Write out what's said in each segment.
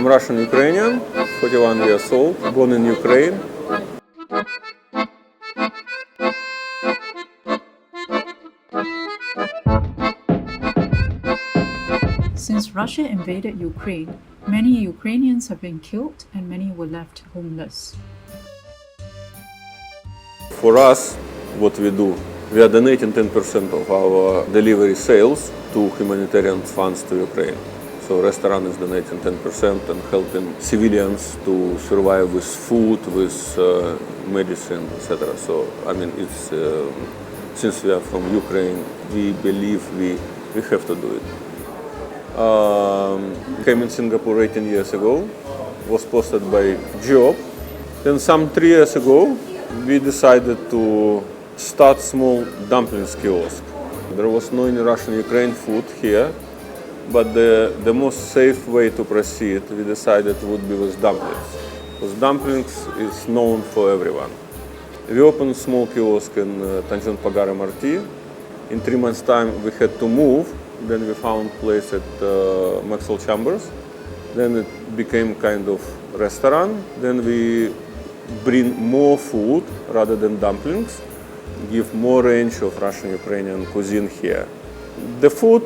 I'm Russian Ukrainian, 41 years old, born in Ukraine. Since Russia invaded Ukraine, many Ukrainians have been killed and many were left homeless. For us, what we do, we are donating 10% of our delivery sales to humanitarian funds to Ukraine. So restaurant is donating 10% and helping civilians to survive with food, with medicine, etc. So I mean, it's since we are from Ukraine, we believe we have to do it. Came in Singapore 18 years ago, was posted by job. Then some 3 years ago, we decided to start small dumplings kiosk. There was no any Russian Ukraine food here, but the most safe way to proceed, we decided would be with dumplings. Because dumplings is known for everyone. We opened a small kiosk in Tanjung Pagar MRT. In 3 months' time, we had to move. Then we found place at Maxwell Chambers. Then it became kind of restaurant. Then we bring more food rather than dumplings, give more range of Russian Ukrainian cuisine here. The food,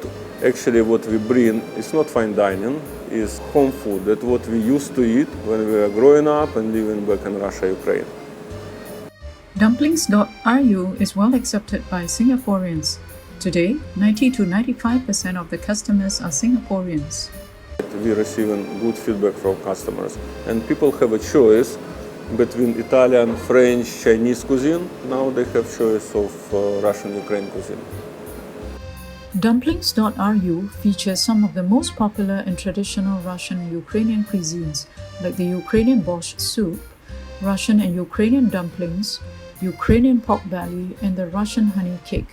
actually what we bring is not fine dining, is home food. That's what we used to eat when we were growing up and living back in Russia, Ukraine. Dumplings.ru is well accepted by Singaporeans. Today, 90 to 95% of the customers are Singaporeans. We're receiving good feedback from customers, and people have a choice between Italian, French, Chinese cuisine. Now they have choice of Russian Ukraine cuisine. Dumplings.ru features some of the most popular and traditional Russian and Ukrainian cuisines, like the Ukrainian borscht soup, Russian and Ukrainian dumplings, Ukrainian pork belly, and the Russian honey cake.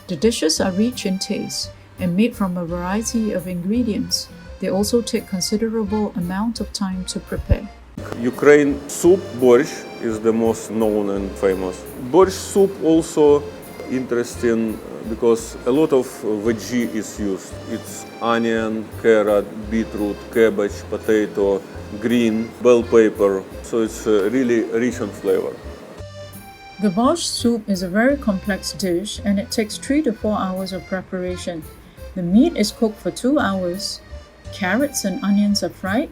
The dishes are rich in taste and made from a variety of ingredients. They also take considerable amount of time to prepare. Ukraine soup, borscht, is the most known and famous. Borscht soup also interesting because a lot of veggie is used. It's onion, carrot, beetroot, cabbage, potato, green, bell pepper. So it's really rich in flavor. The borscht soup is a very complex dish and it takes 3 to 4 hours of preparation. The meat is cooked for 2 hours, carrots and onions are fried,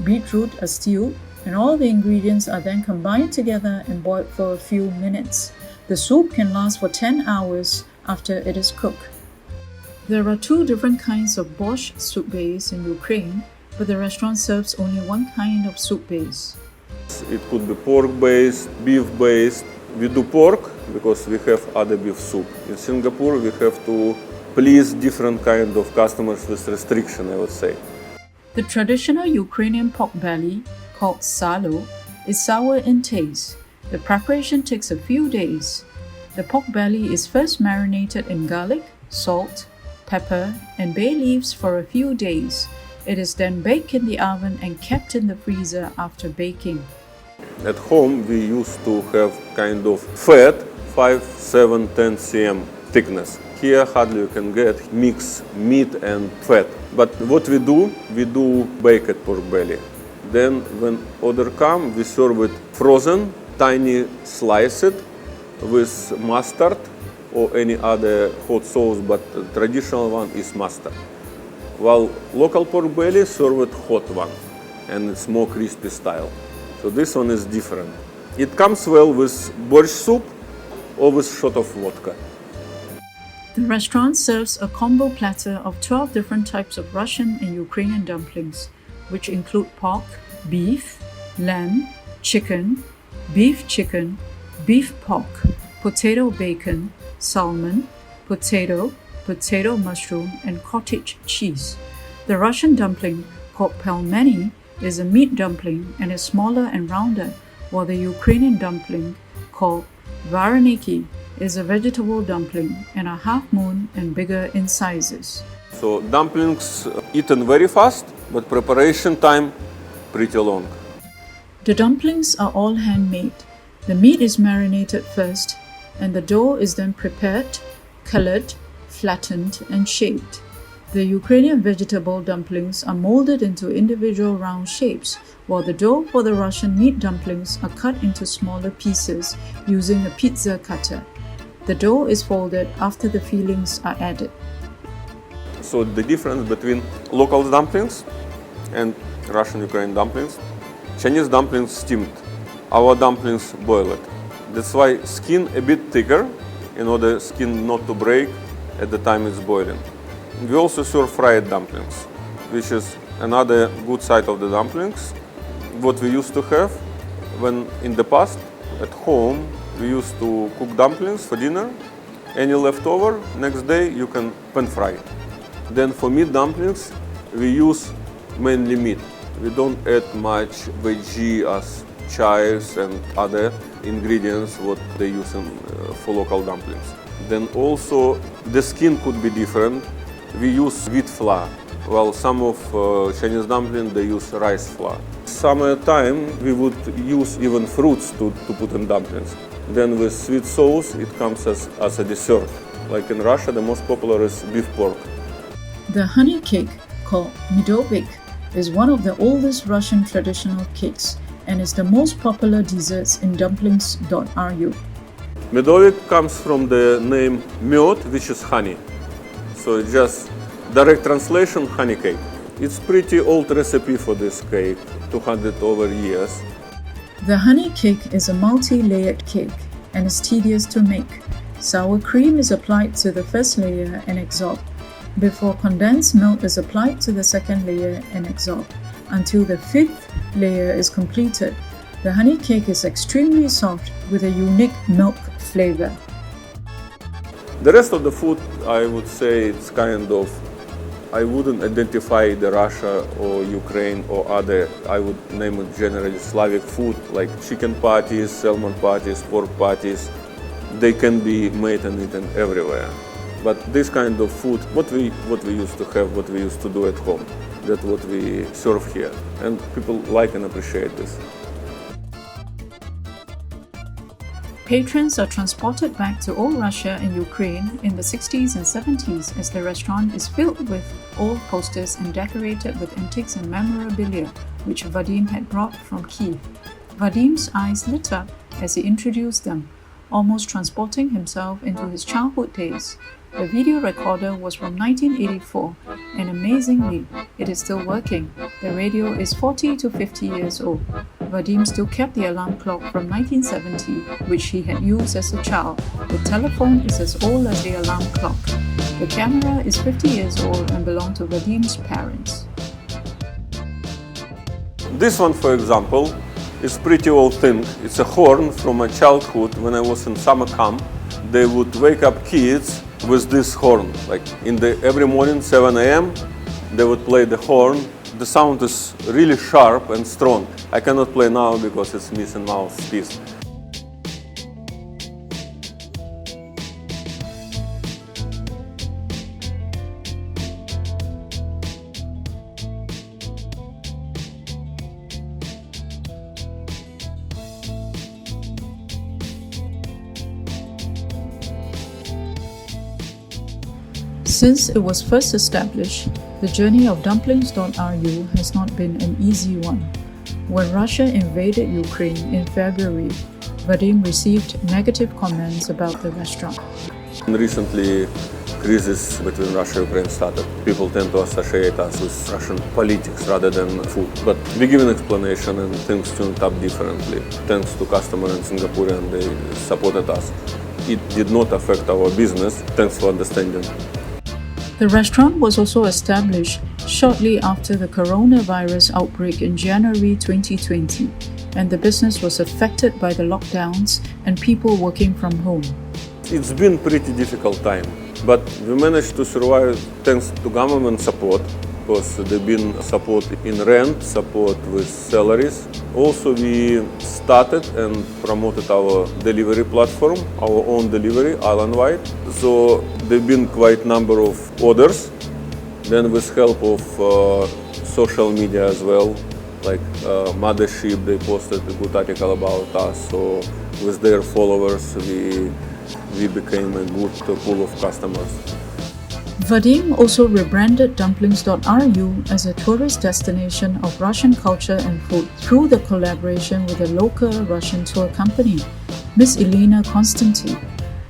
beetroot are stewed, and all the ingredients are then combined together and boiled for a few minutes. The soup can last for 10 hours after it is cooked. There are 2 different kinds of borscht soup base in Ukraine, but the restaurant serves only one kind of soup base. It could be pork-based, beef-based. We do pork because we have other beef soup. In Singapore, we have to please different kind of customers with restriction, I would say. The traditional Ukrainian pork belly, called salo, is sour in taste. The preparation takes a few days. The pork belly is first marinated in garlic, salt, pepper, and bay leaves for a few days. It is then baked in the oven and kept in the freezer after baking. At home, we used to have kind of fat, 5, 7, 10 cm thickness. Here, hardly you can get mixed meat and fat. But what we do baked pork belly. Then when order come, we serve it frozen, tiny sliced with mustard or any other hot sauce, but the traditional one is mustard. While local pork belly serve it hot one, and it's more crispy style. So this one is different. It comes well with borscht soup or with shot of vodka. The restaurant serves a combo platter of 12 different types of Russian and Ukrainian dumplings, which include pork, beef, lamb, chicken, beef chicken, beef pork, potato bacon, salmon, potato mushroom, and cottage cheese. The Russian dumpling, called pelmeni, is a meat dumpling and is smaller and rounder, while the Ukrainian dumpling, called vareniki, is a vegetable dumpling and are half moon and bigger in sizes. So dumplings eaten very fast, but preparation time pretty long. The dumplings are all handmade. The meat is marinated first, and the dough is then prepared, colored, flattened, and shaped. The Ukrainian vegetable dumplings are molded into individual round shapes, while the dough for the Russian meat dumplings are cut into smaller pieces using a pizza cutter. The dough is folded after the fillings are added. So the difference between local dumplings and Russian Ukrainian dumplings: Chinese dumplings steamed, our dumplings boiled. That's why skin a bit thicker, in order skin not to break at the time it's boiling. We also serve fried dumplings, which is another good side of the dumplings. What we used to have when in the past at home we used to cook dumplings for dinner. Any leftover, next day you can pan fry. Then for meat dumplings we use mainly meat. We don't add much veggie as chives and other ingredients what they use for local dumplings. Then also the skin could be different. We use wheat flour, while some of Chinese dumplings they use rice flour. Summertime we would use even fruits to put in dumplings. Then with sweet sauce it comes as a dessert. Like in Russia the most popular is beef pork. The honey cake, called medovik, is one of the oldest Russian traditional cakes and is the most popular desserts in dumplings.ru. Medovik comes from the name med, which is honey. So it's just direct translation, honey cake. It's pretty old recipe for this cake, 200 over years. The honey cake is a multi-layered cake and is tedious to make. Sour cream is applied to the first layer and absorbed, before condensed milk is applied to the second layer and absorbed, until the fifth layer is completed. The honey cake is extremely soft with a unique milk flavor. The rest of the food, I would say it's kind of, I wouldn't identify the Russia or Ukraine or other, I would name it generally Slavic food, like chicken patties, salmon patties, pork patties. They can be made and eaten everywhere. But this kind of food, what we used to have, what we used to do at home, that's what we serve here. And people like and appreciate this. Patrons are transported back to old Russia and Ukraine in the 60s and 70s as the restaurant is filled with old posters and decorated with antiques and memorabilia, which Vadim had brought from Kyiv. Vadim's eyes lit up as he introduced them, almost transporting himself into his childhood days. The video recorder was from 1984, and amazingly, it is still working. The radio is 40 to 50 years old. Vadim still kept the alarm clock from 1970, which he had used as a child. The telephone is as old as the alarm clock. The camera is 50 years old and belonged to Vadim's parents. This one, for example, is pretty old thing. It's a horn from my childhood. When I was in summer camp, they would wake up kids with this horn. Like every morning, 7 a.m., they would play the horn. The sound is really sharp and strong. I cannot play now because it's missing mouthpiece. Since it was first established, the journey of dumplings.ru has not been an easy one. When Russia invaded Ukraine in February, Vadim received negative comments about the restaurant. Recently, crisis between Russia and Ukraine started. People tend to associate us with Russian politics rather than food. But we give an explanation and things turned up differently. Thanks to customers in Singapore, and they supported us. It did not affect our business. Thanks for understanding. The restaurant was also established shortly after the coronavirus outbreak in January 2020, and the business was affected by the lockdowns and people working from home. It's been pretty difficult time, but we managed to survive thanks to government support, because there's been support in rent, support with salaries. Also, we started and promoted our delivery platform, our own delivery, island-wide. So there've been quite number of orders. Then with help of social media as well, like Mothership, they posted a good article about us. So with their followers, we became a good pool of customers. Vadim also rebranded dumplings.ru as a tourist destination of Russian culture and food through the collaboration with a local Russian tour company, Miss Elena Konstantin,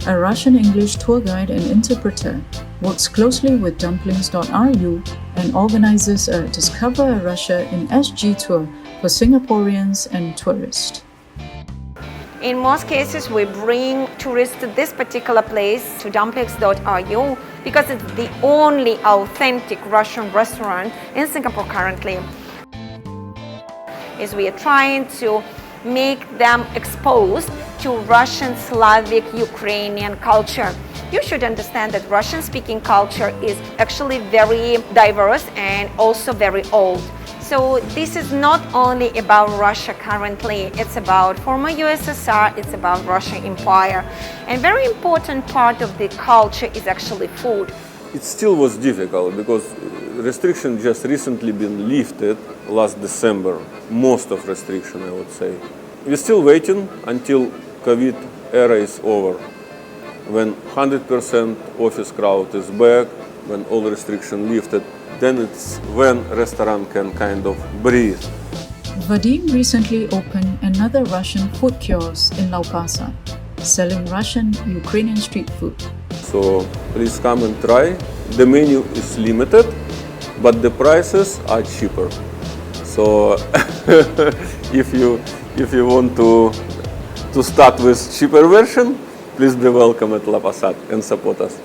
a Russian-English tour guide and interpreter, works closely with dumplings.ru and organizes a Discover Russia in SG tour for Singaporeans and tourists. In most cases, we bring tourists to this particular place, to dumplings.ru, because it's the only authentic Russian restaurant in Singapore currently. We are trying to make them exposed to Russian, Slavic, Ukrainian culture. You should understand that Russian-speaking culture is actually very diverse and also very old. So this is not only about Russia currently, it's about former USSR, it's about Russian Empire. And very important part of the culture is actually food. It still was difficult because restriction just recently been lifted last December. Most of restriction, I would say. We're still waiting until COVID era is over. When 100% office crowd is back, when all restriction lifted, then it's when restaurant can kind of breathe. Vadim recently opened another Russian food kiosk in Lau Pa Sat, selling Russian Ukrainian street food. So please come and try. The menu is limited, but the prices are cheaper. So if you want to start with cheaper version, please be welcome at Lau Pa Sat and support us.